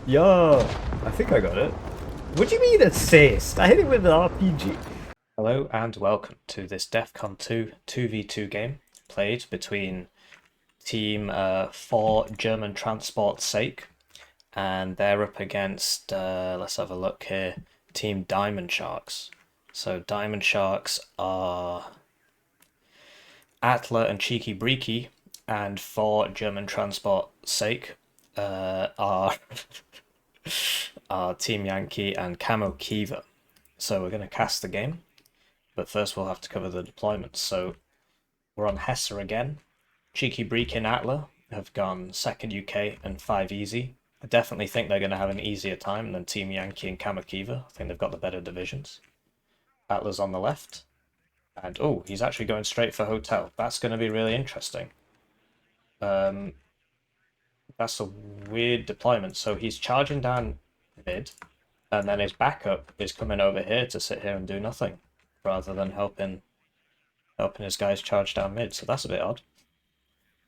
Yo, I think I got it. What do you mean assist? I hit it with an RPG. Hello and welcome to this DEFCON 2 2v2 game played between Team 4 German Transport Sake, and they're up against, let's have a look here, Team Diamond Sharks. So Diamond Sharks are Atla and CheekiBreeki, and 4 German Transport Sake are Team Yankee and CAMOKEEVER. So we're going to cast the game, but first we'll have to cover the deployments. So we're on Hesse again. CheekiBreeki and Atla have gone 2nd UK and 5 easy. I definitely think they're going to have an easier time than Team Yankee and CAMOKEEVER. I think they've got the better divisions. Atla's on the left. And oh, he's actually going straight for hotel. That's going to be really interesting. That's a weird deployment. So he's charging down mid, and then his backup is coming over here to sit here and do nothing, rather than helping his guys charge down mid. So that's a bit odd.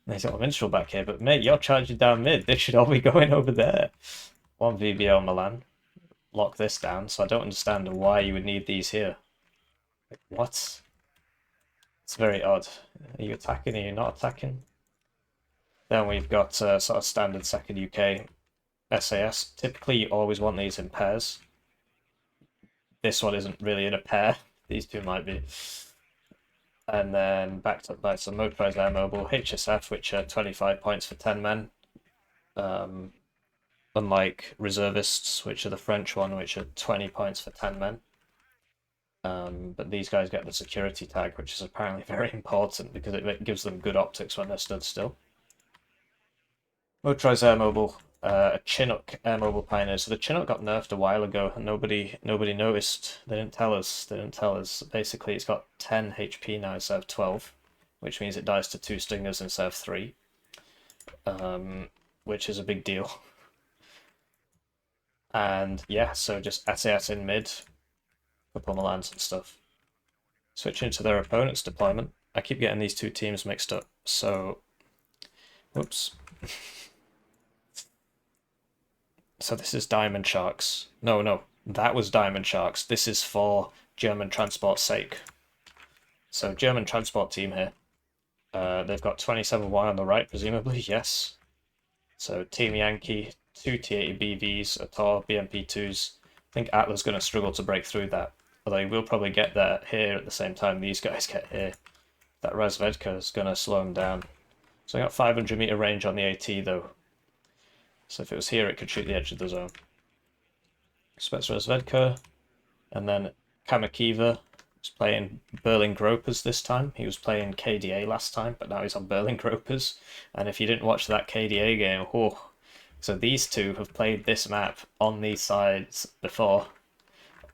And he's got a minstrel back here, but mate, you're charging down mid. They should all be going over there. 1 VBO Milan. Lock this down. So I don't understand why you would need these here. Like, what? It's very odd. Are you attacking? Are you not attacking? Then we've got sort of standard 2nd UK SAS. Typically, you always want these in pairs. This one isn't really in a pair. These two might be. And then backed up by some motorized air mobile HSF, which are 25 points for 10 men. Unlike reservists, which are the French one, which are 20 points for 10 men. But these guys get the security tag, which is apparently very important because it gives them good optics when they're stood still. Motorized air mobile, a Chinook air mobile pioneer. So the Chinook got nerfed a while ago, and nobody noticed. They didn't tell us. Basically, it's got 10 HP now instead of 12, which means it dies to 2 stingers instead of 3, which is a big deal. And yeah, so just SAS in mid, couple of Milans and stuff. Switching to their opponent's deployment. I keep getting these two teams mixed up. So, whoops. So this is Diamond Sharks. No, that was Diamond Sharks. This is for German Transport Sake. So German Transport team here. They've got 27Y on the right, presumably, yes. So Team Yankee, 2 T80 BVs, a Tor, BMP2s. I think Atla's going to struggle to break through that. Although he will probably get there here at the same time these guys get here. That Razvedka is going to slow him down. So I got 500 meter range on the AT though. So if it was here, it could shoot the edge of the zone. Spets Razvedka. And then CAMOKEEVER is playing Berlin Gropers this time. He was playing KDA last time, but now he's on Berlin Gropers. And if you didn't watch that KDA game, oh. So these two have played this map on these sides before.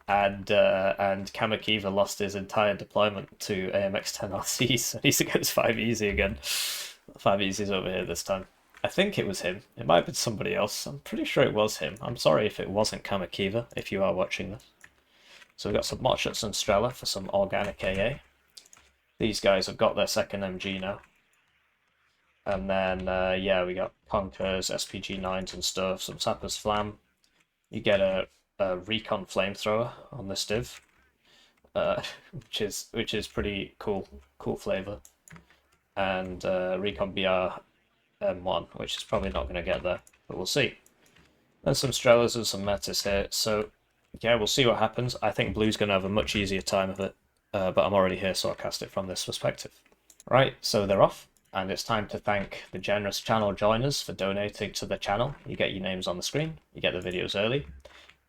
And CAMOKEEVER lost his entire deployment to AMX-10 RCs, so he's against 5 easy again. 5 easy's over here this time. I think it was him. It might have been somebody else. I'm pretty sure it was him. I'm sorry if it wasn't CAMOKEEVER, if you are watching this. So we've got some Motshots and Strela for some organic AA. These guys have got their 2nd MG now. And then, yeah, we got Conkers, SPG-9s and stuff, some Sapper's Flam. You get a Recon Flamethrower on this div, which is pretty cool flavor. And Recon BR M1, which is probably not going to get there, but we'll see. There's some Strelas and some Metis here, so yeah, we'll see what happens. I think Blue's going to have a much easier time of it, but I'm already here, so I'll cast it from this perspective. Right, so they're off, and it's time to thank the generous channel joiners for donating to the channel. You get your names on the screen, you get the videos early,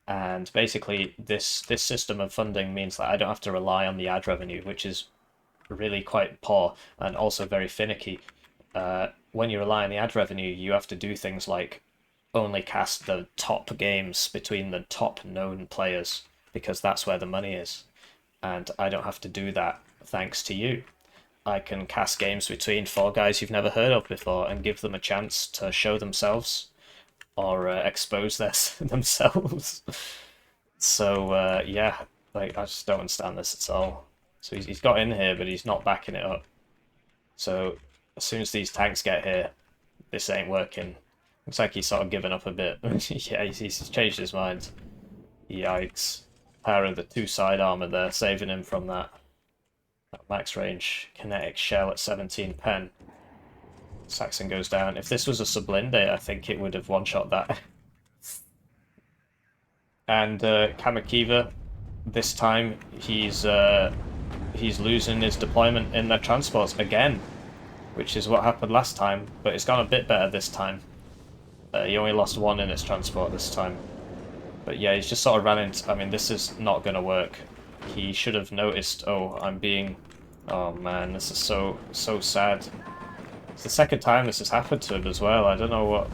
and basically this system of funding means that I don't have to rely on the ad revenue, which is really quite poor and also very finicky. When you rely on the ad revenue, you have to do things like only cast the top games between the top known players, because that's where the money is. And I don't have to do that thanks to you. I can cast games between 4 guys you've never heard of before and give them a chance to show themselves or expose themselves. So yeah, like I just don't understand this at all. So he's got in here, but he's not backing it up. So as soon as these tanks get here, this ain't working. Looks like he's sort of given up a bit. Yeah, he's changed his mind. Yikes. Power of the two side armor there, saving him from that max range kinetic shell at 17 pen. Saxon goes down. If this was a Sublinde, I think it would have one-shot that. And CAMOKEEVER, this time he's losing his deployment in their transports again, which is what happened last time, but it's gone a bit better this time. He only lost one in his transport this time. But yeah, he's just sort of ran into... I mean, this is not going to work. He should have noticed, oh, I'm being... Oh man, this is so sad. It's the second time this has happened to him as well. I don't know what...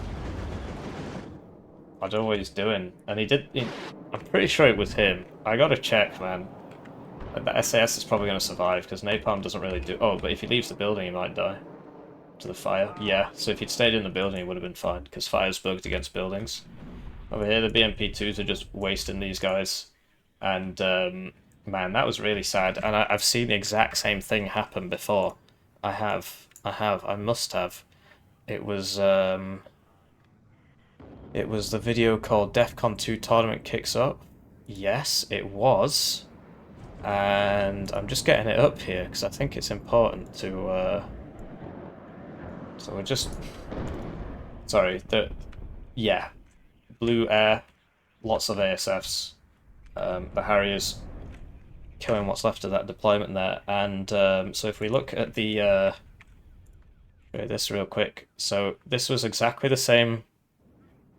I don't know what he's doing. And I'm pretty sure it was him. I gotta check, man. The SAS is probably going to survive, because Napalm doesn't really do... Oh, but if he leaves the building, he might die. To the fire. Yeah, so if he'd stayed in the building, he would have been fine, because fire's bugged against buildings. Over here, the BMP-2s are just wasting these guys. And, man, that was really sad. And I've seen the exact same thing happen before. I must have. It was the video called DEFCON 2 Tournament Kicks Up. Yes, it was. And I'm just getting it up here, because I think it's important to, So we're just... Sorry, yeah. Blue air, lots of ASFs. The Harriers killing what's left of that deployment there. And so if we look at the... this real quick. So this was exactly the same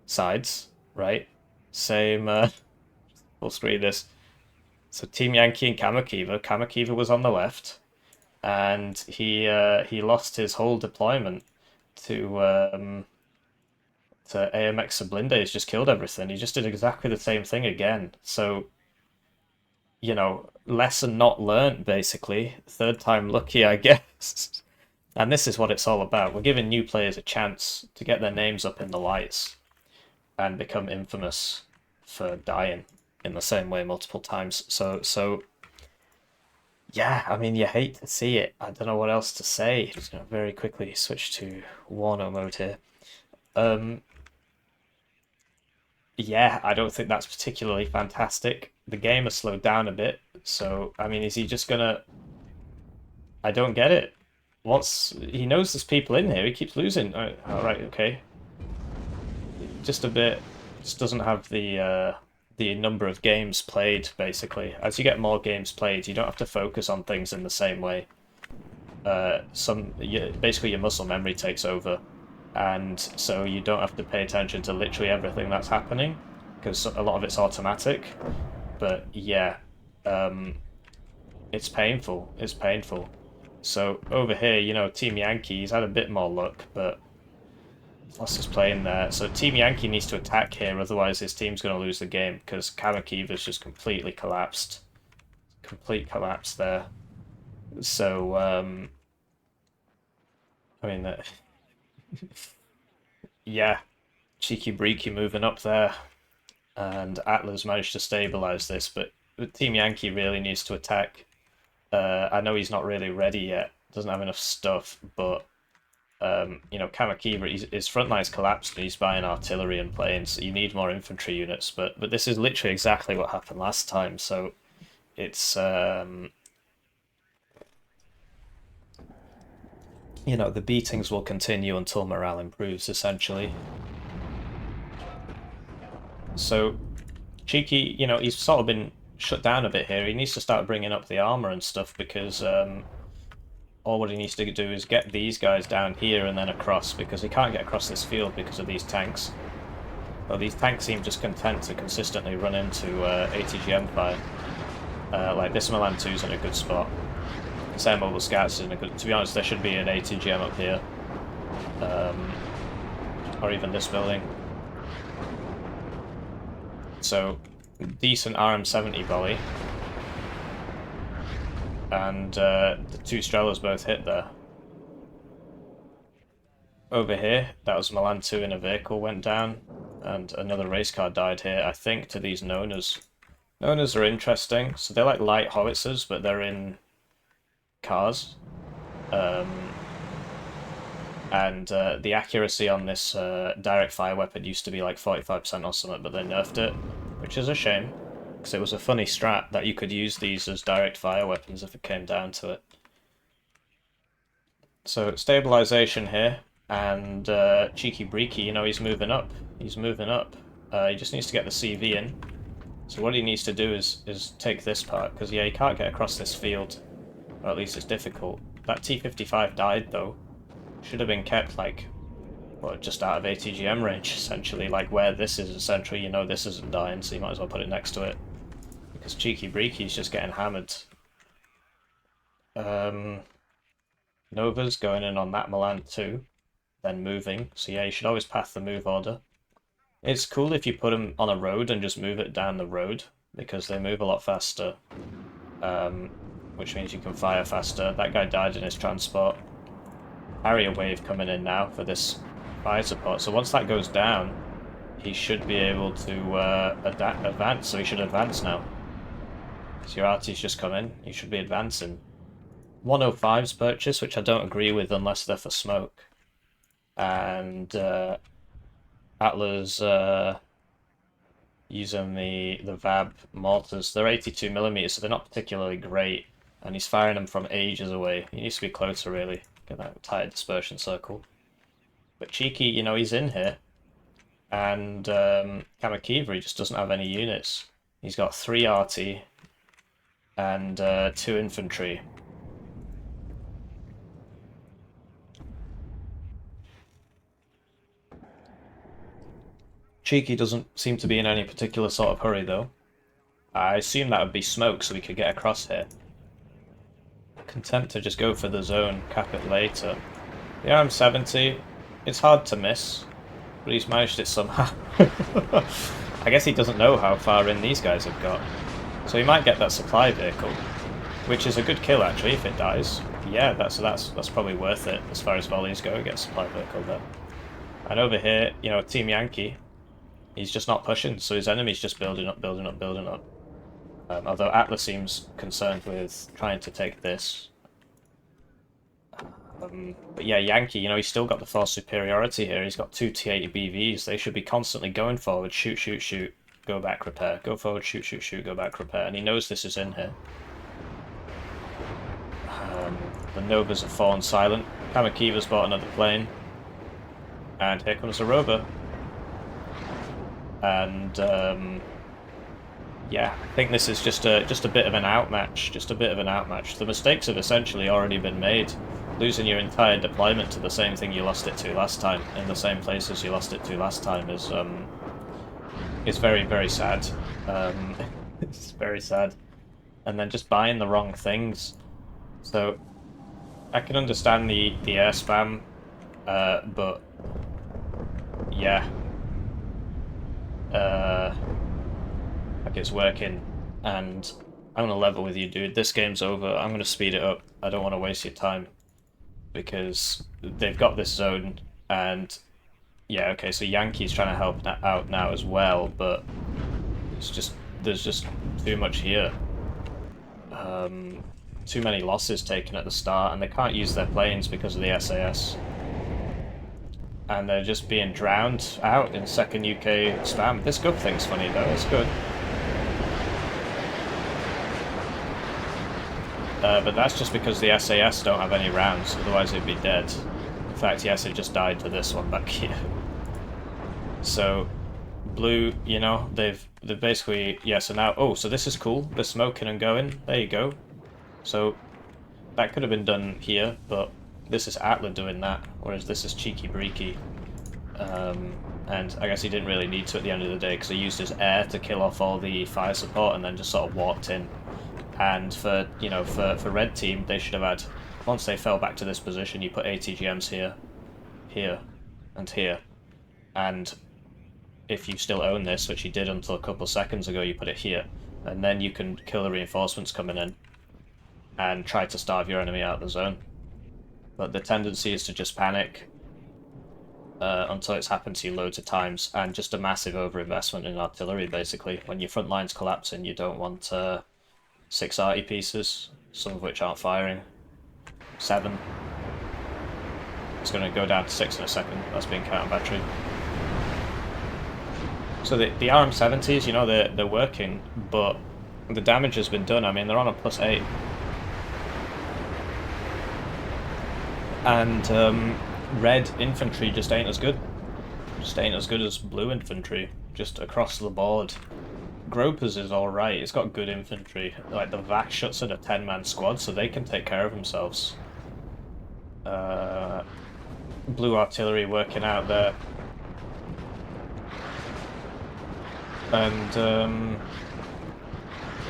sides, right? Same... we'll screen this. So Team Yankee and CAMOKEEVER. CAMOKEEVER was on the left. And he lost his whole deployment to AMX Sublinde. He's just killed everything. He just did exactly the same thing again. So, you know, lesson not learnt, basically. Third time lucky, I guess. And this is what it's all about. We're giving new players a chance to get their names up in the lights and become infamous for dying in the same way multiple times. So yeah, I mean, you hate to see it. I don't know what else to say. Just gonna very quickly switch to Warno mode here. Yeah, I don't think that's particularly fantastic. The game has slowed down a bit, so, I mean, is he just gonna... I don't get it. He knows there's people in here, he keeps losing. Alright, okay. Just a bit... Just doesn't have the number of games played, basically. As you get more games played, you don't have to focus on things in the same way. Basically your muscle memory takes over, and so you don't have to pay attention to literally everything that's happening, because a lot of it's automatic. But yeah, it's painful. It's painful. So over here, you know, Team Yankee, he's had a bit more luck, but lost his plane there. So Team Yankee needs to attack here, otherwise his team's going to lose the game, because CAMOKEEVER's just completely collapsed. Complete collapse there. So, I mean, yeah, CheekiBreeki moving up there, and Atla's managed to stabilize this, but Team Yankee really needs to attack. I know he's not really ready yet, doesn't have enough stuff, but you know, CAMOKEEVER, his front line's collapsed and he's buying artillery and planes, so you need more infantry units, but this is literally exactly what happened last time, so it's, you know, the beatings will continue until morale improves, essentially. So, Cheeky, you know, he's sort of been shut down a bit here. He needs to start bringing up the armor and stuff, because all what he needs to do is get these guys down here and then across, because he can't get across this field because of these tanks. Well, these tanks seem just content to consistently run into ATGM fire. Like this Milan 2's in a good spot. This Air Mobile Scouts is in a good... To be honest, there should be an ATGM up here. Or even this building. So, decent RM70 volley. And the two Strelas both hit there. Over here, that was Milan 2 in a vehicle went down, and another race car died here, I think, to these Nonas. Nonas are interesting, so they're like light howitzers, but they're in cars. And the accuracy on this direct fire weapon used to be like 45% or something, but they nerfed it, which is a shame, because it was a funny strat that you could use these as direct fire weapons if it came down to it. So stabilization here, and CheekiBreeki, you know, he's moving up. He's moving up. He just needs to get the CV in. So what he needs to do is take this part, because yeah, he can't get across this field, or at least it's difficult. That T-55 died though. Should have been kept like, well, just out of ATGM range essentially. Like where this is essentially, you know, this isn't dying, so you might as well put it next to it, because CheekiBreeki's just getting hammered. Nova's going in on that Milan too, then moving. So yeah, you should always path the move order. It's cool if you put them on a road and just move it down the road, because they move a lot faster, which means you can fire faster. That guy died in his transport. Harrier wave coming in now for this fire support. So once that goes down, he should be able to advance. So he should advance now. So your arty's just come in. You should be advancing. 105's purchase, which I don't agree with unless they're for smoke. And Atla's using the VAB mortars. They're 82mm, so they're not particularly great. And he's firing them from ages away. He needs to be closer, really. Get that tight dispersion circle. But Cheeky, you know, he's in here. And CAMOKEEVER, he just doesn't have any units. He's got 3 RT and 2 infantry. Cheeky doesn't seem to be in any particular sort of hurry, though. I assume that would be smoke, so we could get across here. Content to just go for the zone, cap it later. The RM70, it's hard to miss, but he's managed it somehow. I guess he doesn't know how far in these guys have got. So he might get that supply vehicle, which is a good kill actually if it dies. Yeah, that's probably worth it as far as volleys go, get a supply vehicle there. And over here, you know, Team Yankee, he's just not pushing, so his enemy's just building up, building up, building up. Although Atla seems concerned with trying to take this. But yeah, Yankee, you know, he's still got the force superiority here. He's got 2 T-80 BVs. They should be constantly going forward, shoot, shoot, shoot, go back, repair. Go forward, shoot, shoot, shoot, go back, repair. And he knows this is in here. The Novas have fallen silent. CAMOKEEVER's bought another plane. And here comes the rover. And yeah, I think this is just a bit of an outmatch. Just a bit of an outmatch. The mistakes have essentially already been made. Losing your entire deployment to the same thing you lost it to last time, in the same places you lost it to last time, is very, very sad. It's very sad. And then just buying the wrong things. So I can understand the air spam, but yeah. Like it's working, and I'm gonna level with you, dude. This game's over. I'm gonna speed it up. I don't want to waste your time, because they've got this zone, and yeah, okay, so Yankee's trying to help out now as well, but there's just too much here. Too many losses taken at the start, and they can't use their planes because of the SAS. And they're just being drowned out in second UK spam. This Gub thing's funny though, it's good. But that's just because the SAS don't have any rounds, otherwise it'd be dead. In fact, yes, it just died to this one back here. So, blue, you know, they've basically, yeah, so now, oh, so this is cool, they're smoking and going, there you go. So, that could have been done here, but this is Atla doing that, whereas this is CheekiBreeki. And I guess he didn't really need to at the end of the day, because he used his air to kill off all the fire support and then just sort of walked in. And for, you know, for red team, they should have had, once they fell back to this position, you put ATGMs here, here, and here. And if you still own this, which you did until a couple of seconds ago, you put it here. And then you can kill the reinforcements coming in and try to starve your enemy out of the zone. But the tendency is to just panic until it's happened to you loads of times, and just a massive overinvestment in artillery, basically. When your front line's collapsing, you don't want 6 arty pieces, some of which aren't firing. 7. It's going to go down to 6 in a second. That's being counter battery. So the RM70s, you know, they're working, but the damage has been done. I mean, they're on a +8. And red infantry just ain't as good. Just ain't as good as blue infantry, just across the board. Gropers is alright, it's got good infantry. Like, the VAC shuts at a 10-man squad, so they can take care of themselves. Blue artillery working out there. And,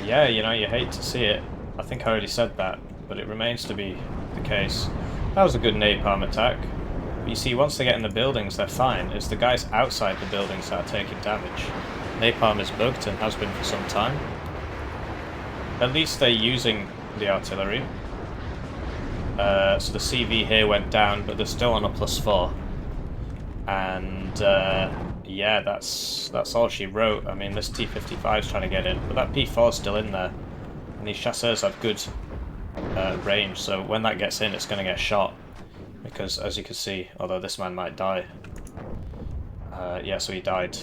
yeah, you know, you hate to see it. I think I already said that, but it remains to be the case. That was a good napalm attack. But you see, once they get in the buildings, they're fine. It's the guys outside the buildings that are taking damage. Napalm is bugged and has been for some time. At least they're using the artillery. So the CV here went down, but they're still on a +4. And yeah, that's all she wrote. I mean, this T-55's trying to get in, but that P4's still in there. And these chasseurs have good range, so when that gets in, it's going to get shot. Because, as you can see, although this man might die. Yeah, so he died.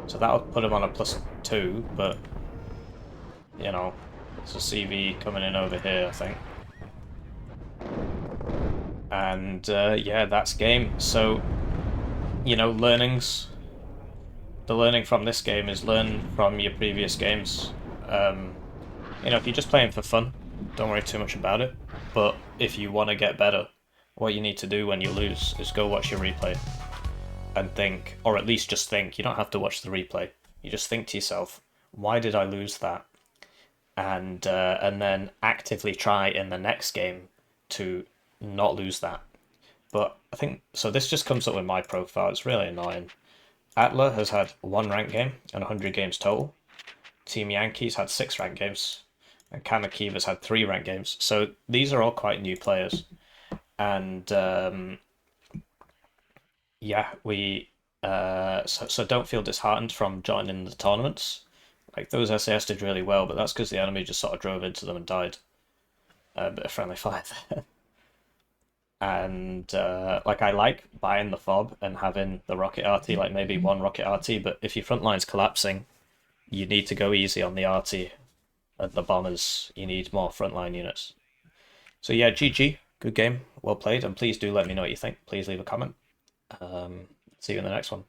So that'll put him on a +2, but, you know, it's a CV coming in over here, I think. And, yeah, that's game. So, you know, learnings. The learning from this game is learn from your previous games. You know, if you're just playing for fun, don't worry too much about it. But if you want to get better, what you need to do when you lose is go watch your replay and think, or at least just think. You don't have to watch the replay. You just think to yourself, why did I lose that? And then actively try in the next game to not lose that. But I think, so this just comes up with my profile. It's really annoying. Atla has had 1 ranked game and 100 games total. Team Yankee's had 6 ranked games. And CAMOKEEVER's had 3 ranked games. So these are all quite new players. And yeah, so don't feel disheartened from joining the tournaments. Like, those SAS did really well, but that's because the enemy just sort of drove into them and died. A bit of friendly fire there. And like, I like buying the fob and having the rocket RT, like maybe 1 rocket RT, but if your front line's collapsing, you need to go easy on the RT. And the bombers, you need more frontline units. So yeah, GG, good game, well played, and please do let me know what you think. Please leave a comment. See you in the next one.